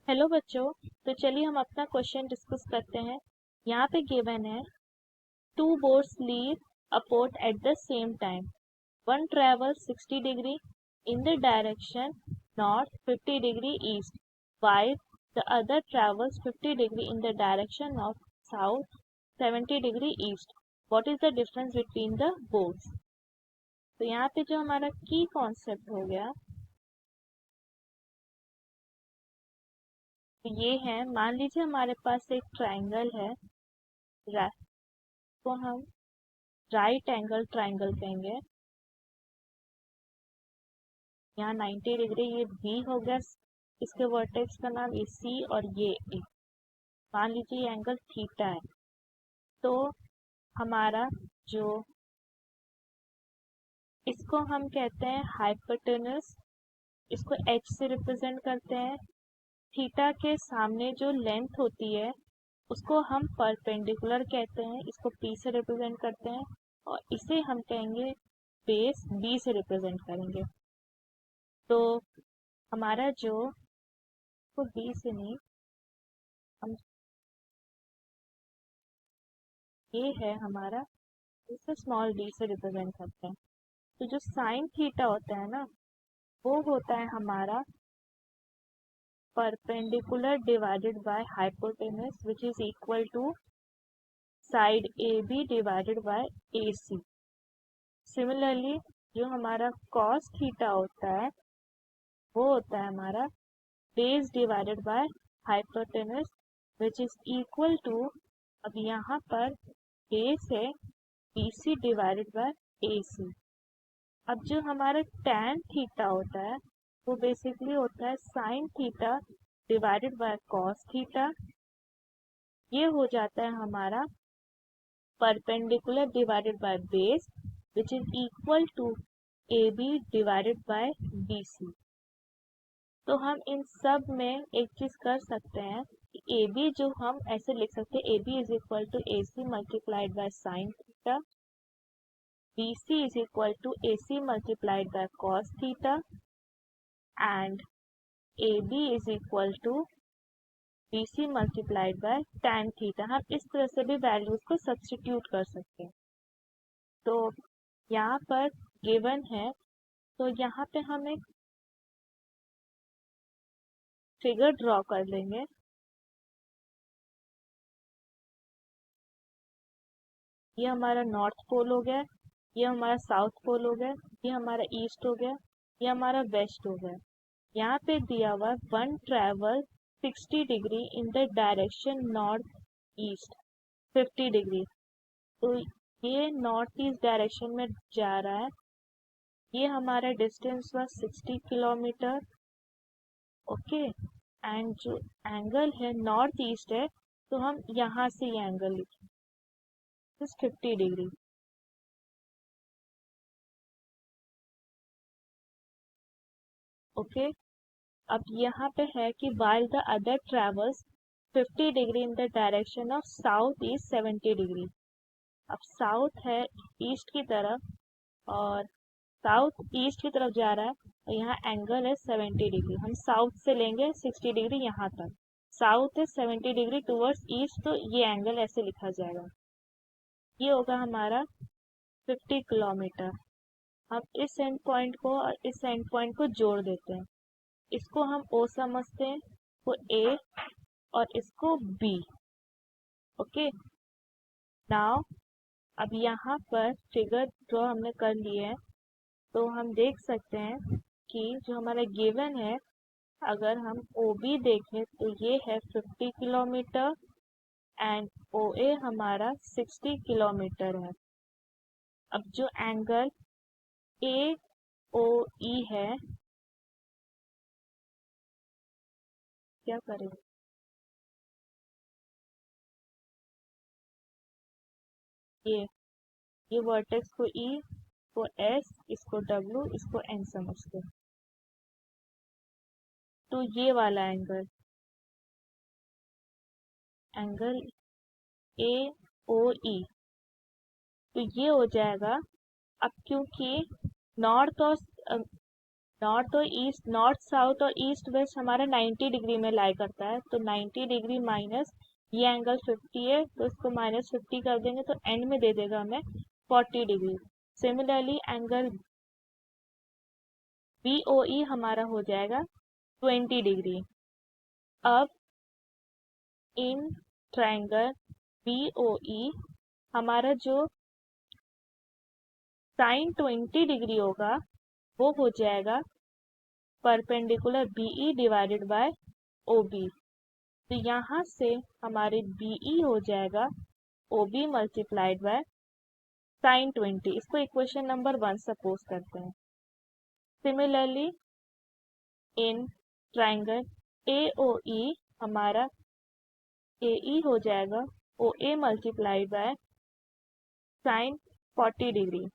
Hello बच्चों। तो चलिए हम अपना क्वेश्चन डिस्कस करते हैं। यहाँ पे गिवन है two boats leave a port at the same time. One travels 60 degree in the direction north 50 degree east while the other travels 50 degree in the direction of south 70 degree east. What is the difference between the boats? तो यहाँ पे जो हमारा की concept हो गया तो ये है, मान लीजिए हमारे पास एक ट्राइंगल है, को हम राइट एंगल ट्राइंगल कहेंगे। यहाँ 90 डिग्री, ये बी हो गया, इसके वर्टेक्स का नाम ये सी और ये ए। मान लीजिए ये एंगल थीटा है। तो हमारा जो इसको हम कहते हैं हाइपोटेनस, इसको एच से रिप्रेजेंट करते हैं। थीटा के सामने जो लेंथ होती है उसको हम परपेंडिकुलर कहते हैं, इसको पी से रिप्रेजेंट करते हैं। और इसे हम कहेंगे बेस, बी से रिप्रेजेंट करेंगे। तो हमारा जो को बी से नहीं, हम ये है हमारा, इसे स्मॉल डी से रिप्रेजेंट करते हैं। तो जो साइन थीटा होता है ना, वो होता है हमारा perpendicular divided by hypotenuse which is equal to side A B divided by A C. Similarly जो हमारा कॉस थीटा होता है वो होता है हमारा base divided by hypotenuse which is equal to, अब यहाँ पर बेस है B C divided by A C. अब जो हमारा tan थीटा होता है वो बेसिकली होता है sine theta divided by cos theta. ये हो जाता है हमारा perpendicular divided by base which is equal to A B divided by B C. तो हम इन सब में एक चीज कर सकते हैं कि ए बी जो हम ऐसे लिख सकते हैं, A B is equal to A C multiplied by sine theta, BC is equal to AC multiplied by cos theta and AB is equal to BC multiplied by tan theta। हम इस तरह से भी वैल्यूज को substitute कर सकते हैं। तो यहाँ पर गिवन है, तो यहाँ पे हम एक फिगर ड्रॉ कर लेंगे। ये हमारा नॉर्थ पोल हो गया, ये हमारा साउथ पोल हो गया, ये हमारा ईस्ट हो गया, ये हमारा वेस्ट हो गया। यहाँ पे दिया हुआ one travel 60 degree in the direction north east 50 degree. तो ये नॉर्थ ईस्ट डायरेक्शन में जा रहा है। ये हमारा डिस्टेंस हुआ 60 किलोमीटर। ओके, एंड जो एंगल है नॉर्थ ईस्ट है, तो हम यहाँ से ये एंगल लिखें 50 डिग्री। ओके, अब यहाँ पे है कि while the other travels 50 degree in the direction of south is 70 degree. अब साउथ है ईस्ट की तरफ और साउथ ईस्ट की तरफ जा रहा है, और यहाँ एंगल है 70 डिग्री। हम साउथ से लेंगे 60 डिग्री यहाँ तक, साउथ है 70 डिग्री टूवर्ड्स ईस्ट, तो ये एंगल ऐसे लिखा जाएगा। ये होगा हमारा 50 किलोमीटर। हम इस एंड पॉइंट को और इस एंड पॉइंट को जोड़ देते हैं। इसको हम O समझते हैं, वो A और इसको B। ओके, नाउ अब यहाँ पर फिगर ड्रॉ हमने कर लिए है, तो हम देख सकते हैं कि जो हमारा गिवन है, अगर हम OB देखें तो ये है 50 किलोमीटर एंड OA हमारा 60 किलोमीटर है। अब जो एंगल AOE है, क्या करेंगे, ये वर्टेक्स को E, को S, इसको W, इसको N समझते हैं। तो ये वाला एंगल AOE, तो ये हो जाएगा। अब क्योंकि नॉर्थ और नॉर्थ साउथ और ईस्ट वेस्ट हमारा 90 डिग्री में लाई करता है, तो 90 डिग्री माइनस ये एंगल 50 है, तो इसको -50 कर देंगे तो एंड में दे देगा हमें 40 डिग्री। सिमिलरली एंगल BOE हमारा हो जाएगा 20 डिग्री। अब इन ट्रायंगल BOE हमारा जो साइन 20 डिग्री होगा वो हो जाएगा perpendicular BE divided by OB। तो यहाँ से हमारे BE हो जाएगा OB मल्टीप्लाइड बाय साइन 20। इसको इक्वेशन नंबर 1 सपोज करते हैं। सिमिलरली इन ट्रायंगल AOE हमारा AE हो जाएगा OA multiplied by sign 40 degree.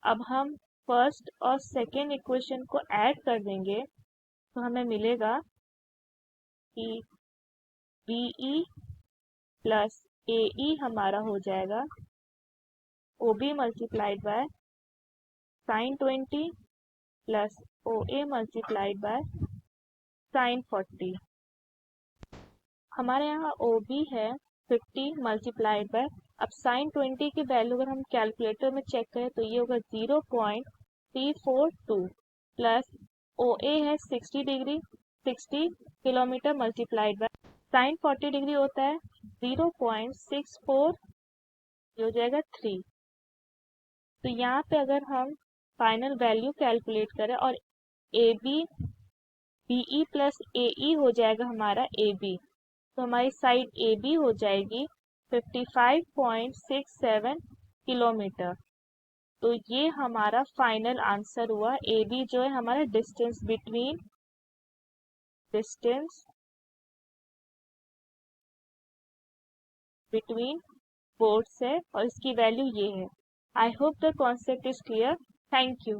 अब हम फर्स्ट और सेकेंड इक्वेशन को ऐड कर देंगे तो हमें मिलेगा कि BE प्लस AE हमारा हो जाएगा OB multiplied by sign 20 plus OA multiplied by sign 40। हमारे यहाँ OB है 50 मल्टीप्लाइड बाय, अब साइन 20 की वैल्यू अगर हम कैलकुलेटर में चेक करें तो ये होगा 0.342 प्लस OA है 60 degree 60 kilometre multiplied by sign 40 degree होता है 0.64, ये हो जाएगा 3। तो यहाँ पे अगर हम फाइनल वैल्यू कैलकुलेट करें और AB BE प्लस AE हो जाएगा हमारा AB, तो हमारी साइड AB हो जाएगी 55.67 किलोमीटर। तो ये हमारा फाइनल आंसर हुआ। AB जो है हमारा डिस्टेंस बिटवीन बोर्ड्स है और इसकी वैल्यू ये है। I hope the concept is clear. Thank you.